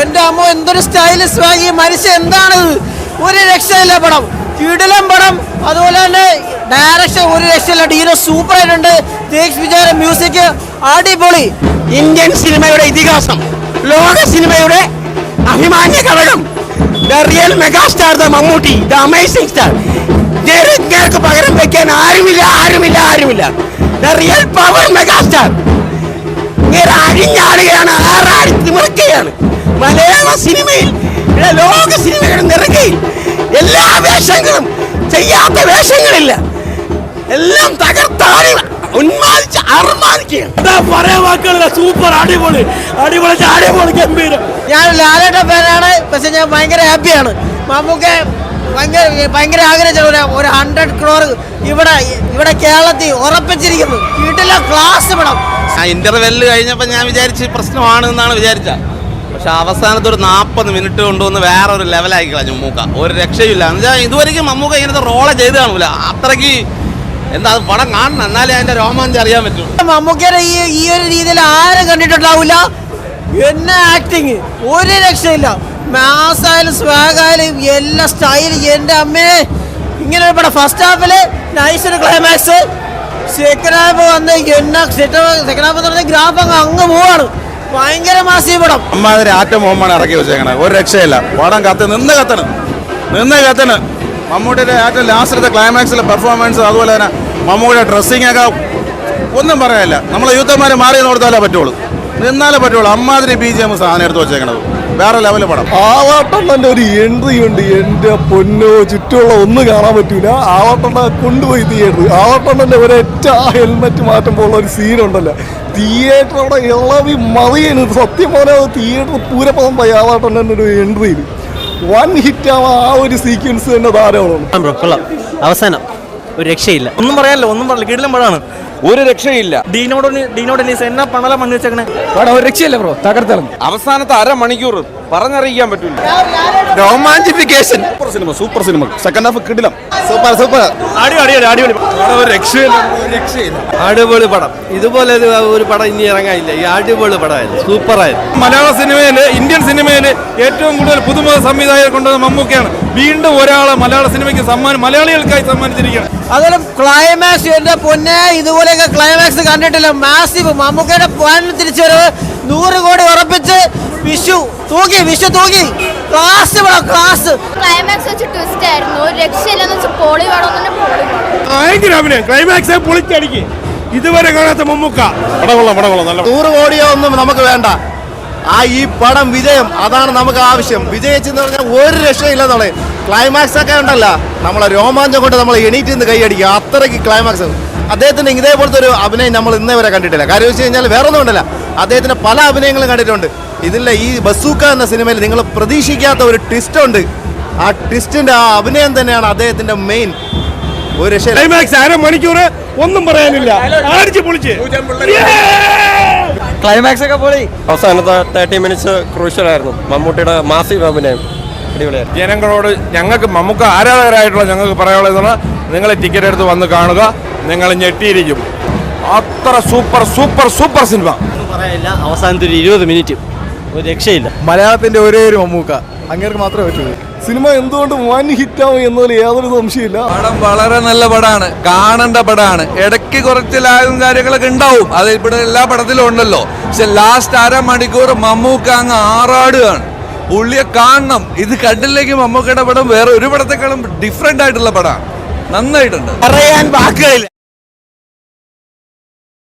എന്റെ അമ്മ എന്തൊരു സ്റ്റൈലിഷ് വാങ്ങി മനുഷ്യൻ എന്താണിത്, ഒരു രക്ഷയില്ല പടം, കിടിലം പടം. അതുപോലെ തന്നെ ഡയറക്ഷൻ ഒരു രക്ഷയില്ല, ഹീറോ സൂപ്പർ ആയിട്ടുണ്ട്. വിജയുടെ മ്യൂസിക് അടിപൊളി. ഇന്ത്യൻ സിനിമയുടെ ഇതിഹാസം, ലോക സിനിമയുടെ അഭിമാന്യ ഘടകം, the real megastar the Mammootty, the amazing star. നേർക്ക് പകരം വെക്കാൻ ആരുമില്ല. The real power megastar. ഇങ്ങനെ അഴിഞ്ഞാടുകയാണ്, ആറാടി തിമിർക്കുകയാണ് മലയാള സിനിമയിൽ, ലോക സിനിമയുടെ നിറകയിൽ. എല്ലാ വേഷങ്ങളും, ചെയ്യാത്ത വേഷങ്ങളില്ല, എല്ലാം തകർത്താടി ഉന്മാദിച്ച് അർമാദിക്കുകയാണ്. പറയാൻ വാക്കുകളില്ല, സൂപ്പർ, അടിപൊളി ഗംഭീരം. ഞാൻ ലാലേട്ട ഫാനാണ്, പക്ഷെ ഞാൻ ഭയങ്കര ഹാപ്പിയാണ്. മമ്മൂക്ക ഭയങ്കര ആഗ്രഹിച്ച ഒരു 100 crore ഇവിടെ കേരളത്തിൽ ഉറപ്പിച്ചിരിക്കുന്നു. വീട്ടിലെ ക്ലാസ് പടം. ഇന്റർവെല്ല് കഴിഞ്ഞപ്പോൾ ഞാൻ വിചാരിച്ച് പ്രശ്നമാണ് എന്നാണ് വിചാരിച്ച, പക്ഷെ അവസാനത്തെ ഒരു 40 മിനിറ്റ് കൊണ്ടുവന്ന് വേറൊരു ലെവലാക്കി കളഞ്ഞു മമ്മൂക്ക. ഒരു രക്ഷയില്ല. എന്നുവെച്ചാൽ ഇതുവരെയ്ക്കും മമ്മൂക്ക ഇങ്ങനത്തെ റോള് ചെയ്ത് കാണില്ല. അത്രയ്ക്ക് എന്താ പടം കാണണം, എന്നാലേ അതിന്റെ രോമാഞ്ചം അറിയാൻ പറ്റും. മമ്മൂക്കയുടെ ഈ ഒരു രീതിയിൽ ആരും കണ്ടിട്ടുണ്ടാവില്ല. എന്നെ ആക്ടിങ് ഒരു രക്ഷയില്ല. മാസായാലും സ്വാഗായാലും എല്ലാ സ്റ്റൈലും. എൻ്റെ അമ്മേ, ഇങ്ങനെ ഒരു പടം. ഫസ്റ്റ് ഹാഫില് നൈസ് ഒരു ക്ലൈമാക്സ്, സെക്കൻഡ് ഹാഫ് വന്ന് സെക്കൻഡ് ഹാഫ് എന്ന് പറഞ്ഞ ഗ്രാഫ് അങ്ങ് പോവാണ്. ഭയങ്കര മാസി പടം. അമ്മാതിരി ആറ്റം ബോംബാണ് ഇറക്കി വെച്ചേക്കണേ, ഒരു രക്ഷയില്ല. പടം നിന്ന് കത്തണ്. മമ്മൂട്ടിയുടെ ഏറ്റവും ലാസ്റ്റത്തെ ക്ലൈമാക്സിലെ പെർഫോമൻസ്, അതുപോലെ തന്നെ മമ്മൂട്ടിയുടെ ഡ്രസ്സിംഗ് ഒക്കെ ഒന്നും പറയാനില്ല. നമ്മളെ യൂത്തന്മാരെ മാറി നോർത്താലേ പറ്റുള്ളൂ, നിന്നാലേ പറ്റുള്ളൂ. അമ്മാതിരി BGM സാധനം എടുത്ത് വെച്ചേക്കണത്, വേറെ ലെവല് പടം. ആവാട്ടണ്ണന്റെ ഒരു എൻട്രി ഉണ്ട്, എന്റെ പൊന്നോ, ചുറ്റുമുള്ള ഒന്നും കാണാൻ പറ്റൂല. ആവാട്ടണ്ണ കൊണ്ടുപോയി തിയേറ്റർ. ആവാട്ടണ്ണന്റെ ഒരൊറ്റ ഹെൽമെറ്റ് മാറ്റുമ്പോൾ ഒരു സീനുണ്ടല്ലോ, തിയേറ്റർ അവിടെ ഇളവി മറിയാണ്. സത്യം പോലെ തിയേറ്റർ പൂരപ്പദം പോയി ആവാട്ടണ്ണന്റെ ഒരു എൻട്രിയിൽ. 1 ഹിറ്റാവാൻ ആ ഒരു സീക്വൻസ് തന്നെ ധാരാളം. അവസാനം ഒരു രക്ഷയില്ല. ഒന്നും പറയാനില്ല, കിടിലം പടമാണ്, ഒരു രക്ഷയില്ല. ഡീനോഡ് എന്നാ പണല മണ്ണ് വെച്ചേക്കണേ. പടം ഒരു രക്ഷയില്ല ബ്രോ, തകർത്തിളങ്ങി. അവസാനത്തെ അരമണിക്കൂർ പറഞ്ഞറിയിക്കാൻ പറ്റില്ല. Romanticisation. Super cinema. Second half കിടിലം, സൂപ്പർ. അടിപൊളി. അടിപൊളി പടം. ഇതുപോലെ ഒരു പടം ഇനി ഇറങ്ങാനില്ല. ഈ അടിപൊളി പടമായിരുന്നു, സൂപ്പറായിരുന്നു. മലയാള സിനിമയില്, ഇന്ത്യൻ സിനിമയില് ഏറ്റവും കൂടുതൽ പുതുമുഖ സംവിധായകർ കൊണ്ടുവന്ന മമ്മൂക്കയാണ്. വീണ്ടും ഒരാളെ മലയാള സിനിമയ്ക്ക് മലയാളികൾക്കായി സമ്മാനിച്ചിരിക്കുകയാണ്. അതുപോലെ ക്ലൈമാക്സ്, എന്റെ പൊന്നെ, ഇതുപോലെയൊക്കെ ക്ലൈമാക്സ് കണ്ടിട്ടില്ല. മാസീവ്. മമ്മൂക്കയുടെ ഫാനിൽ തിരിച്ചുവരവ് 100 കോടി ഉറപ്പിച്ച് വിഷു തൂക്കി. ക്ലാസ് ക്ലൈമാക്സ് വെച്ച് ട്വിസ്റ്റ് ആയിരുന്നു, ഒരു രക്ഷയില്ലെന്ന് വെച്ചാൽ പൊളി പടം തന്നെ. ഭയങ്കര അഭിനയം, ക്ലൈമാക്സ് പൊളിച്ചടിക്ക്. ഇതുവരെ കാണാത്ത മമ്മൂക്ക. പടം നല്ല. 100 കോടിയോ ഒന്നും നമുക്ക് വേണ്ട. ഈ പടം വിജയം, അതാണ് നമുക്ക് ആവശ്യം. വിജയിച്ചെന്ന് പറഞ്ഞാൽ ഒരു രക്ഷയില്ലെന്നുള്ളത്. ക്ലൈമാക്സ് ഒക്കെ ഉണ്ടല്ലോ, നമ്മളെ രോമാഞ്ചം കൊണ്ട് നമ്മൾ എണീറ്റ് നിന്ന് കൈയടിക്കുക, അത്രയ്ക്ക് ക്ലൈമാക്സ്. അദ്ദേഹത്തിന്റെ ഇതേപോലത്തെ ഒരു അഭിനയം നമ്മൾ ഇന്നേ വരെ കണ്ടിട്ടില്ല. കാര്യം വെച്ച് കഴിഞ്ഞാൽ വേറെ ഒന്നും ഉണ്ടല്ല, അദ്ദേഹത്തിന്റെ പല അഭിനയങ്ങളും കണ്ടിട്ടുണ്ട്. ഇതിലെ ഈ ബസൂക്ക എന്ന സിനിമയിൽ നിങ്ങൾ പ്രതീക്ഷിക്കാത്ത ഒരു ട്വിസ്റ്റ് ഉണ്ട്. ആ ട്വിസ്റ്റിന്റെ ആ അഭിനയം തന്നെയാണ് അദ്ദേഹത്തിന്റെ മെയിൻ. ഒരു രക്ഷ. ക്ലൈമാക്സ് അരമണിക്കൂർ ഒന്നും പറയാനില്ല, അടിച്ച് പൊളിച്ച്. ക്ലൈമാക്സ് ഒക്കെ പൊളി. അവസാനത്തെ 30 മിനിറ്റ്സ് ക്രൂഷ്യലായിരുന്നു. മമ്മൂട്ടിയുടെ മാസീവ് അഭിനയം അടിപൊളിയായിരുന്നു. ജനങ്ങളോട് ഞങ്ങൾക്ക് മമ്മൂക്ക ആരാധകരായിട്ടുള്ള ഞങ്ങൾക്ക് പറയാനുള്ളത്, നിങ്ങൾ ടിക്കറ്റ് എടുത്ത് വന്ന് കാണുക, നിങ്ങൾ ഞെട്ടിയിരിക്കും. അത്ര സൂപ്പർ സിനിമ. പറയാനില്ല. അവസാനത്തെ ഒരു 20 മിനിറ്റ് ഒരു രക്ഷയില്ല. മലയാളത്തിന്റെ ഒരേ ഒരു മമ്മൂക്ക, അങ്ങനെ മാത്രമേ പറ്റുള്ളൂ. സിനിമ എന്തുകൊണ്ട് 1 ഹിറ്റാവും എന്നതിൽ യാതൊരു സംശയമില്ല. പടം വളരെ നല്ല പടമാണ്, കാണേണ്ട പടമാണ്. ഇടയ്ക്ക് കുറച്ച് ലാഗും കാര്യങ്ങളൊക്കെ ഉണ്ടാവും, അത് ഇവിടെ എല്ലാ പടത്തിലും ഉണ്ടല്ലോ. പക്ഷെ ലാസ്റ്റ് അരമണിക്കൂർ മമ്മൂക്ക അങ്ങ് ആറാടുകയാണ്. പുള്ളിയെ കാണണം. ഇത് കണ്ടില്ലെങ്കിൽ മമ്മൂക്കയുടെ പടം വേറെ ഒരു പടത്തെക്കാളും ഡിഫറെന്റ് ആയിട്ടുള്ള പടമാണ്. നന്നായിട്ടുണ്ട്, പറയാൻ വാക്കുകളില്ല.